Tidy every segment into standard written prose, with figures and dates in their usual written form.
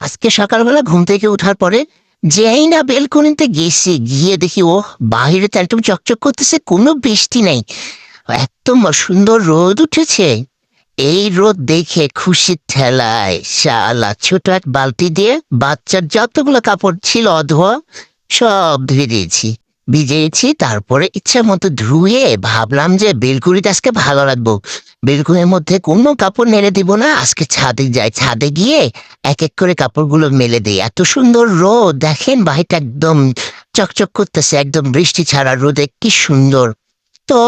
আজকে সকালবেলা ঘুম থেকে ওঠার পরে যেই না বেলকনিতে গেছি, গিয়ে দেখি ও বাহিরে তো একদম চকচক করতেছে, কোনো বৃষ্টি নেই, একদম সুন্দর রোদ উঠেছে। এই রোদ দেখে খুশির ঠেলায় শালা ছোট এক বালতি দিয়ে বাচ্চার যতগুলো কাপড় ছিল অধোয়া সব ধুয়ে দিয়েছি, ভিজিয়েছি। তারপরে ইচ্ছা মতো ধুয়ে ভাবলাম যে বেলকুনিটা আজকে ভালো রাখবো, বেলকুনির মধ্যে কোনো কাপড় মেলে দিব না, আজকে ছাদে যাই, ছাদে গিয়ে এক এক করে কাপড়গুলো মেলে দিই। এত সুন্দর রোদ দেখেন, বাহিরটা একদম চকচক করতেছে, একদম বৃষ্টি ছাড়া রোদে কি সুন্দর। তো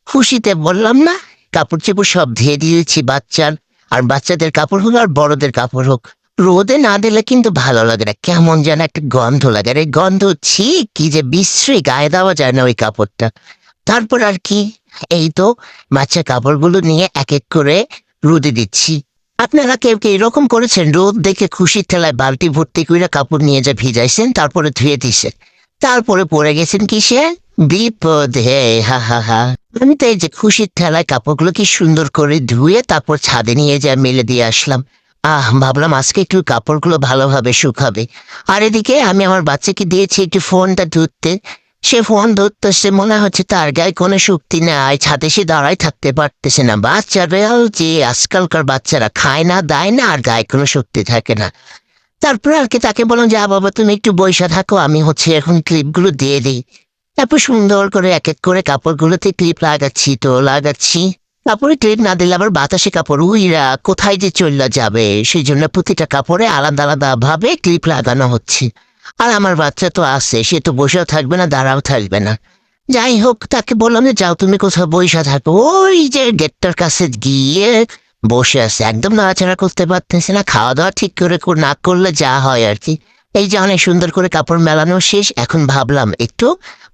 খুশিতে বললাম না, কাপড় চোপড় সব ধুয়ে দিয়েছি বাচ্চার, আর বাচ্চাদের কাপড় হোক আর বড়দের কাপড় হোক, রোদে না দিলে কিন্তু ভালো লাগে না, কেমন যেন একটা গন্ধ লাগে, আর এই গন্ধ ছি, কি যে বিশ্রী, গায়ে দেওয়া যায় না ওই কাপড়টা। তারপর আর কি, এই তো বাচ্চার কাপড়গুলো নিয়ে এক এক করে রোদে দিচ্ছি। আপনারা কেউ কেউ এরকম করেছেন, রোদ দেখে খুশির ঠেলায় বালতি ভর্তি করে কাপড় নিয়ে যা ভিজাইছেন, তারপরে ধুয়ে দিছেন, তারপরে পড়ে গেছেন কিসে, বিপদে। হা হা হা। আমি তো এই যে খুশির ঠেলায় কাপড়গুলো কি সুন্দর করে ধুয়ে তারপর ছাদে নিয়ে যা মেলে দিয়ে আসলাম। ভাবলাম আজকে একটু কাপড়গুলো ভালোভাবে শুকাবে। আর এদিকে আমি আমার বাচ্চাকে দিয়েছি একটু ফোনটা ধরতে, সে ফোন ধরতেছে, মনে হচ্ছে তার গায়ে কোনো শক্তি নাই, ছাদে সে দাঁড়ায় থাকতে পারতেছে না। বাচ্চারাও যে আজকালকার বাচ্চারা খায় না দায় না, আর গায়ে কোনো শক্তি থাকে না। তারপরে আর কি তাকে বললাম, যা বাবা তুমি একটু বইসা থাকো, আমি এখন ক্লিপগুলো দিয়ে দিই। তারপর সুন্দর করে এক এক করে কাপড়গুলোতে ক্লিপ লাগাচ্ছি। কাপড়ে ক্লিপ না দিলে আবার বাতাসে কাপড় উইরা কোথায় যে চলে যাবে, সেই জন্য প্রতিটা কাপড়ে আলাদা আলাদা ভাবে ক্লিপ লাগানো হচ্ছে। আর আমার বাচ্চা তো আছে, সে তো বসেও থাকবে না, দাঁড়াও থাকবে না। যাই হোক, তাকে বললাম যে যাও তুমি কোথাও বইসা থাকো, ওই যে গেটটার কাছে গিয়ে বসে আছে, একদম নাড়াচাড়া করতে পারতেছে না, খাওয়া দাওয়া ঠিক করে না করলে যা হয় আর কি। এই যে অনেক সুন্দর করে কাপড় মেলানো শেষ, এখন ভাবলাম একটু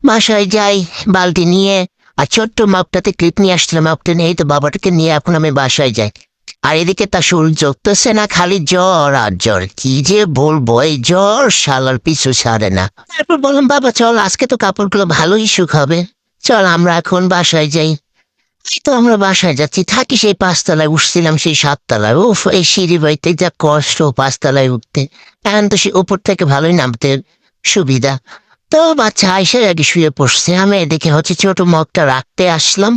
বাসায় যাই বালতি নিয়ে, আর ছোট্ট মাপটাতে ক্লিপ নিয়ে আসছিলাম, মাপটা নেই তো বাবাটাকে নিয়ে এখন আমি বাসায় যাই। আর এদিকে তা শরীর জগতেছে না, খালি জ্বর আর জ্বর, কি যে বলবো, এই জ্বর শালার পিছু ছাড়ে না। তারপর বললাম বাবা চল, আজকে তো কাপড়গুলো ভালোই শুকাবে, চল আমরা এখন বাসায় যাই। এই তো আমরা বাসায় যাচ্ছি, থাকি সেই 5 তলায়, উঠছিলাম সেই 7 তলায়। উফ, এই সিঁড়ি বাইতে যা কষ্ট 5 তলায় উঠতে, এখন তো সে উপর থেকে ভালোই নামতে সুবিধা। তো বাচ্চা আইসে আগে শুয়ে পড়ছে, আমি এদিকে হচ্ছে ছোট মগটা রাখতে আসলাম।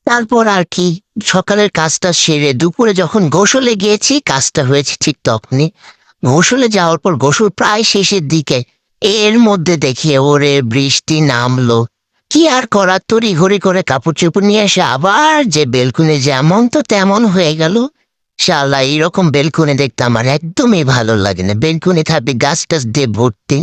তারপর আর কি, সকালের কাজটা সেরে দুপুরে যখন গোসলে গিয়েছি, কাজটা হয়েছে ঠিক তখনই। গোসলে যাওয়ার পর গোসল প্রায় শেষের দিকে, এর মধ্যে দেখি ওরে বৃষ্টি নামলো। কি আর করার, তড়িঘড়ি করে কাপড় চোপড় নিয়ে এসে আবার যে বেলকুনি যেমন তো তেমন হয়ে গেল। শালা এইরকম বেলকুনি দেখতে আমার একদমই ভালো লাগে না, বেলকুনি থাকবে গাছ টাছ দিয়ে ভর্তি।